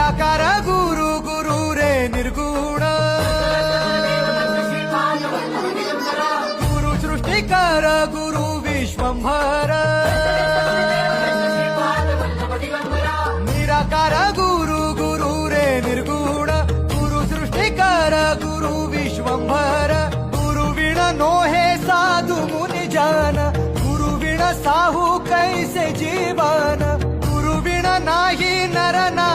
निराकार गुरु गुरु रे निर्गुण गुरु सृष्टिकर गुरु विश्वंभर निराकार गुरु गुरु रे निर्गुण गुरु सृष्टिकर गुरु विश्वंभर गुरु विण नोहे साधु मुनि जन गुरु विण साहू कैसे जीवन गुरु विण नाही नर ना